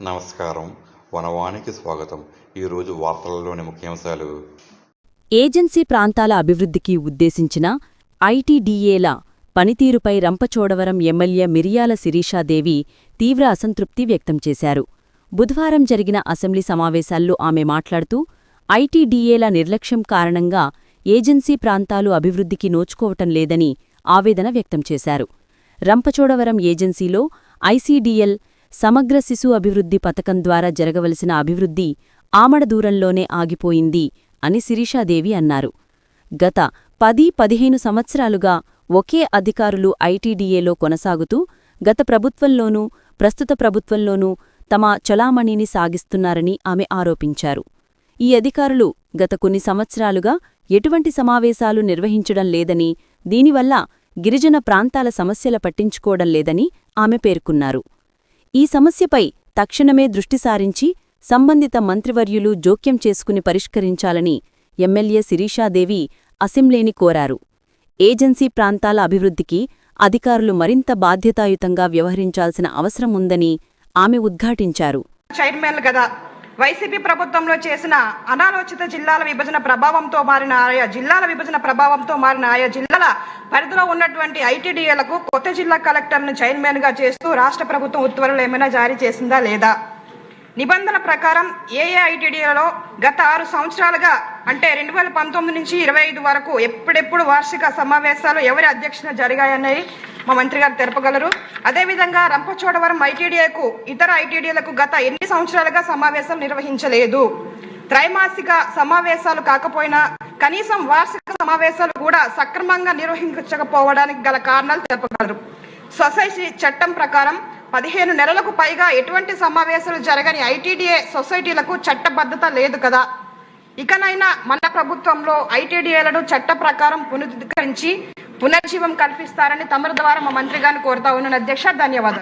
నమస్కారం. వనవానికి స్వాగతం. ఈరోజు వార్తలలోని ముఖ్యాంశాలు. ఏజెన్సీ ప్రాంతాల అభివృద్ధికి ఉద్దేశించిన ఐటీడీఏల పనితీరుపై రంపచోడవరం ఎమ్మెల్యే మిరియాల శిరీషాదేవి తీవ్ర అసంతృప్తి వ్యక్తం చేశారు. బుధవారం జరిగిన అసెంబ్లీ సమావేశాల్లో ఆమె మాట్లాడుతూ ఐటీడీఏల నిర్లక్ష్యం కారణంగా ఏజెన్సీ ప్రాంతాలు అభివృద్ధికి నోచుకోవటం లేదని ఆవేదన వ్యక్తం చేశారు. రంపచోడవరం ఏజెన్సీలో ఐసీడీఎల్ సమగ్ర శిశు అభివృద్ధి పథకం ద్వారా జరగవలసిన అభివృద్ధి ఆమడదూరంలోనే ఆగిపోయింది అని శిరీషాదేవి అన్నారు. గత 10-15 సంవత్సరాలుగా ఒకే అధికారులు ఐటీడీఏలో కొనసాగుతూ గత ప్రభుత్వంలోనూ ప్రస్తుత ప్రభుత్వంలోనూ తమ చలామణిని సాగిస్తున్నారని ఆమె ఆరోపించారు. ఈ అధికారులు గత కొన్ని సంవత్సరాలుగా ఎటువంటి సమావేశాలు నిర్వహించడం లేదని, దీనివల్ల గిరిజన ప్రాంతాల సమస్యల పట్టించుకోవడం లేదని ఆమె పేర్కొన్నారు. ఈ సమస్యపై తక్షణమే దృష్టి సారించి సంబంధిత మంత్రివర్యులు జోక్యం చేసుకుని పరిష్కరించాలని ఎమ్మెల్యే శిరీషాదేవి అసెంబ్లీని కోరారు. ఏజెన్సీ ప్రాంతాల అభివృద్ధికి అధికారులు మరింత బాధ్యతాయుతంగా వ్యవహరించాల్సిన అవసరం ఉందని ఆమె ఉద్ఘాటించారు. చైర్మన్లు గదా వైసీపీ ప్రభుత్వంలో చేసిన అనాలోచిత జిల్లాల విభజన ప్రభావంతో మారిన ఆయా జిల్లాల పరిధిలో ఉన్నటువంటి ఐటీడీఏలకు కొత్త జిల్లా కలెక్టర్ను చైర్మన్గా చేస్తూ రాష్ట్ర ప్రభుత్వం ఉత్తర్వులు ఏమైనా జారీ చేసిందా లేదా? నిబంధన ప్రకారం ఐటీడీఏలలో గత 6 సంవత్సరాలుగా అంటే 2019 నుంచి 25 వరకు ఎప్పుడెప్పుడు వార్షిక సమావేశాలు ఎవరి అధ్యక్షతన జరిగాయన్నది మా మంత్రి గారు తెలపగలరు. అదేవిధంగా రంపచోడవరం ఐటీడీఏకు ఇతర ఐటీడీఏలకు గత ఎన్ని సంవత్సరాలుగా సమావేశాలు నిర్వహించలేదు. త్రైమాసిక సమావేశాలు కాకపోయినా కనీసం వార్షిక సమావేశాలు కూడా సక్రమంగా నిర్వహించకపోవడానికి గల కారణాలు తెలపగలరు. సొసైటీ చట్టం ప్రకారం 15 నెలలకు పైగా ఎటువంటి సమావేశాలు జరగని ఐటీడీఏ సొసైటీలకు చట్టబద్ధత లేదు కదా. ఇకనైనా మన ప్రభుత్వంలో ఐటీడీఏలను చట్ట ప్రకారం పునరుద్ధరించి పునర్జీవం కల్పిస్తారని తమరి ద్వారా మా మంత్రి గారిని కోరుతా ఉన్నాను. అధ్యక్ష, ధన్యవాదాలు.